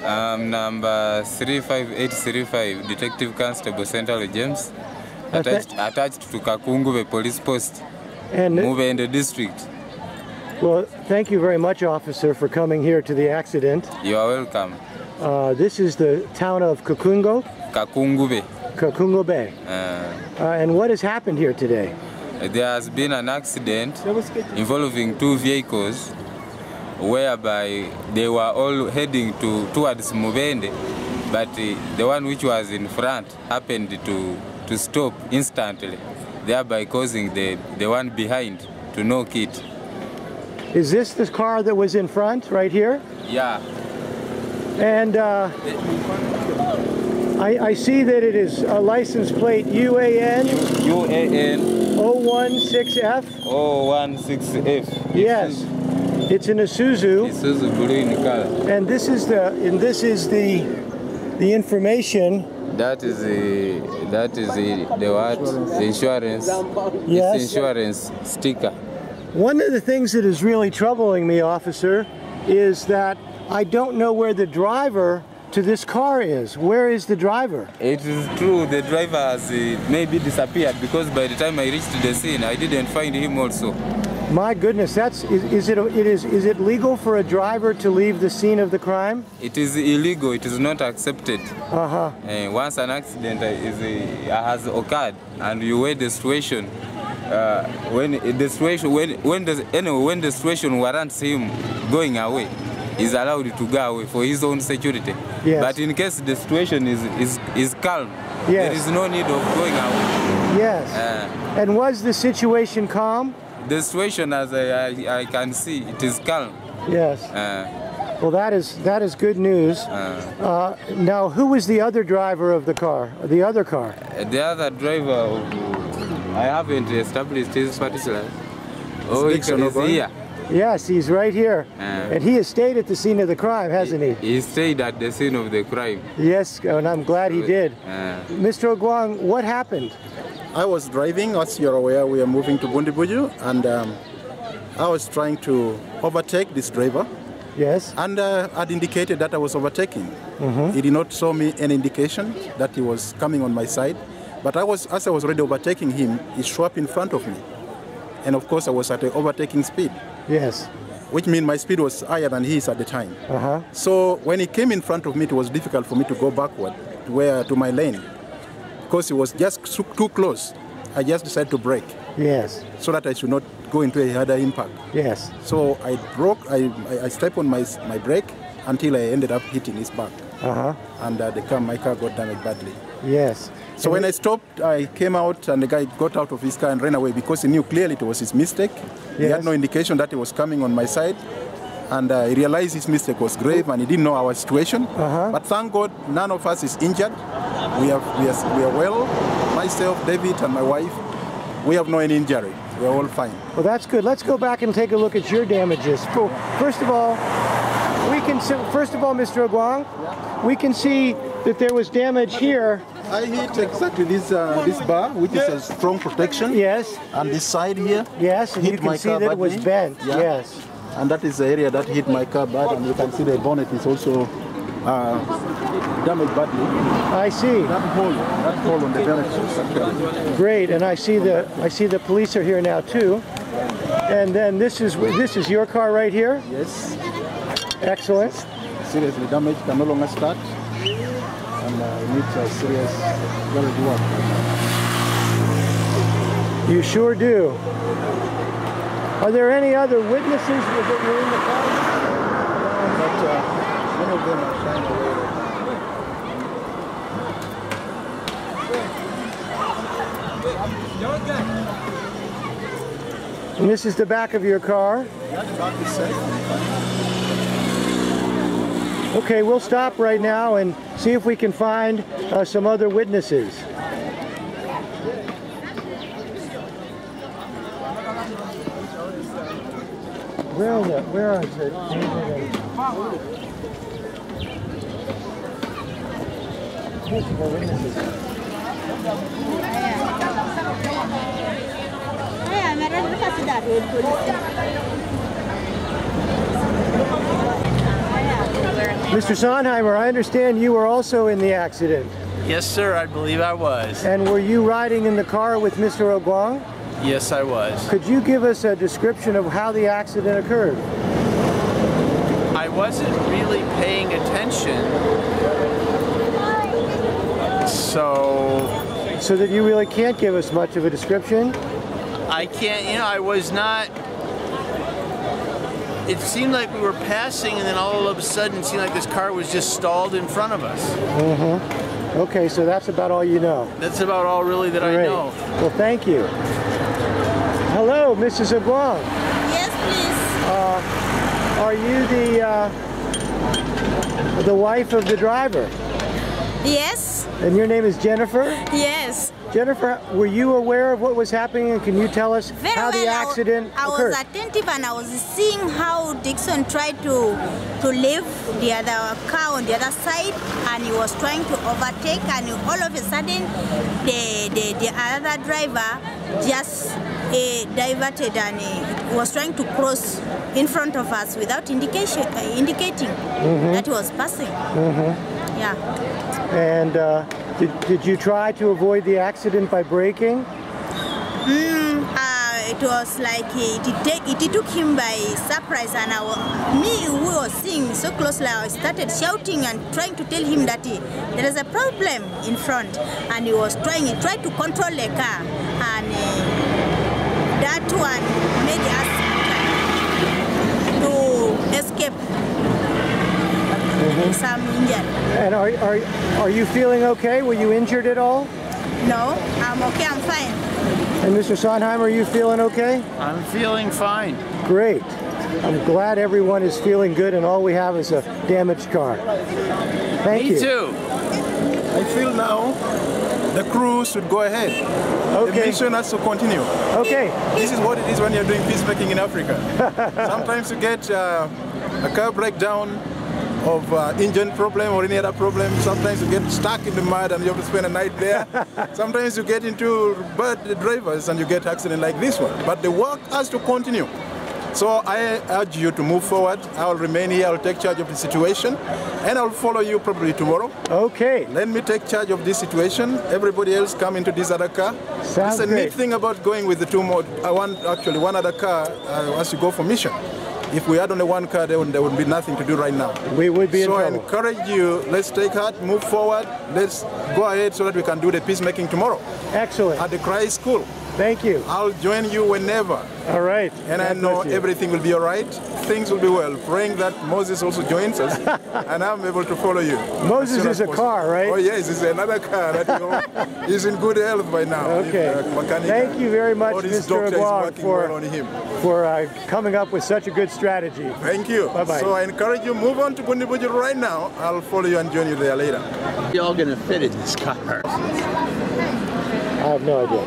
Number 35835, Detective Constable Central James, attached to Kakungube Police Post, and Mubende District. Well, thank you very much, officer, for coming here to the accident. You are welcome. This is the town of Kakungube. Kakungube. And what has happened here today? There has been an accident involving two vehicles, whereby they were all heading towards Mubende, but the one which was in front happened to stop instantly, thereby causing the one behind to knock it. Is this the car that was in front, right here? Yeah. And I see that it is a license plate UAN 016F. 016F. Yes. It's an Isuzu. Isuzu blue in color. And this is the information. That is the what? The insurance. Yes. It's insurance sticker. One of the things that is really troubling me, officer, is that I don't know where the driver to this car is. Where is the driver? It is true, the driver has maybe disappeared, because by the time I reached the scene, I didn't find him also. My goodness, is it legal for a driver to leave the scene of the crime? It is illegal. It is not accepted. Once an accident has occurred and you weigh the situation, when the situation warrants him going away, is allowed to go away for his own security. Yes. But in case the situation is calm, yes, there is no need of going away. Yes. And was the situation calm? The situation, as I can see, it is calm. Yes. Well, that is good news. Now, who was the other driver of the car? The other car? The other driver, I haven't established his particulars. Oh, he's here. Yes, he's right here. And he has stayed at the scene of the crime, hasn't he? He stayed at the scene of the crime. Yes, and I'm glad he did. Mr. Ogwang, what happened? I was driving, as you're aware, we are moving to Bundibuju, and I was trying to overtake this driver. Yes. And I'd indicated that I was overtaking. He did not show me any indication that he was coming on my side. But as I was already overtaking him, he showed up in front of me. And of course, I was at an overtaking speed. Yes. Which means my speed was higher than his at the time. So when he came in front of me, it was difficult for me to go backward to my lane, because he was just too close. I just decided to brake. Yes. So that I should not go into a harder impact. Yes. So I stepped on my brake until I ended up hitting his back. And my car got damaged badly. Yes. So when I stopped, I came out, and the guy got out of his car and ran away, because he knew clearly it was his mistake. He had no indication that he was coming on my side. And he realized his mistake was grave, and he didn't know our situation. But thank God, none of us is injured. We are well. Myself, David, and my wife, we have no any injury. We are all fine. Well, that's good. Let's go back and take a look at your damages. First of all, Mr. Ogwang, we can see that there was damage here. I hit exactly this bar, which is a strong protection. Yes. And this side here. Yes, and you can see that it was bent. Yeah. Yes. And that is the area that hit my car bad, and you can see the bonnet is also damaged badly. I see. That hole on the bonnet. Great, and I see the police are here now too. And then this is your car right here? Yes. Excellent. Seriously damaged, can no longer start, and needs a serious very good work. You sure do. Are there any other witnesses that were in the car? But many of them are shying away. And this is the back of your car? Yeah, the back is safe. Okay, we'll stop right now and see if we can find some other witnesses. Where is it? Multiple witnesses. Mr. Sondheimer, I understand you were also in the accident. Yes, sir, I believe I was. And were you riding in the car with Mr. Ogwang? Yes, I was. Could you give us a description of how the accident occurred? I wasn't really paying attention. So that you really can't give us much of a description? I can't, I was not. It seemed like we were passing, and then all of a sudden it seemed like this car was just stalled in front of us. Mm-hmm. Okay, so that's about all you know. That's about all really that Great. I know. Well, thank you. Hello, Mrs. Ogwang. Yes, please. Are you the wife of the driver? Yes. And your name is Jennifer? Yes. Jennifer, were you aware of what was happening, and can you tell us how the accident occurred? I was attentive, and I was seeing how Dixon tried to leave the other car on the other side, and he was trying to overtake, and all of a sudden the other driver just diverted and was trying to cross in front of us without indicating that he was passing. Yeah. And did you try to avoid the accident by braking? It was like it took him by surprise, and who was seeing so closely, I started shouting and trying to tell him that there is a problem in front, and he tried to control the car, and that one made us to escape. Some injured. And are you feeling okay? Were you injured at all? No, I'm okay, I'm fine. And Mr. Sondheimer, are you feeling okay? I'm feeling fine. Great. I'm glad everyone is feeling good, and all we have is a damaged car. Thank you. Me too. I feel now the crew should go ahead. Okay. The mission has to continue. Okay. This is what it is when you're doing peacemaking in Africa. Sometimes you get a car breakdown of engine problem or any other problem. Sometimes you get stuck in the mud and you have to spend a night there. Sometimes you get into bad drivers and you get accident like this one. But the work has to continue. So I urge you to move forward. I'll remain here. I'll take charge of the situation, and I'll follow you probably tomorrow. Okay. Let me take charge of this situation. Everybody else come into this other car. Sounds That's a great. neat thing about going with the one other car as you go for mission. If we had only one car, there would be nothing to do right now. We would be in trouble. So I encourage you, let's take heart, move forward, let's go ahead so that we can do the peacemaking tomorrow. Excellent. At the Christ School. Thank you. I'll join you whenever. All right. And I know everything will be all right. Things will be well. Praying that Moses also joins us, and I'm able to follow you. Moses is a car, right? Oh yes, it's another car that he's in good health by now. Okay. Thank you very much, Mr. Ogwang, for coming up with such a good strategy. Thank you. Bye-bye. So I encourage you, move on to Bundibuju right now. I'll follow you and join you there later. Y'all gonna fit in this car? I have no idea.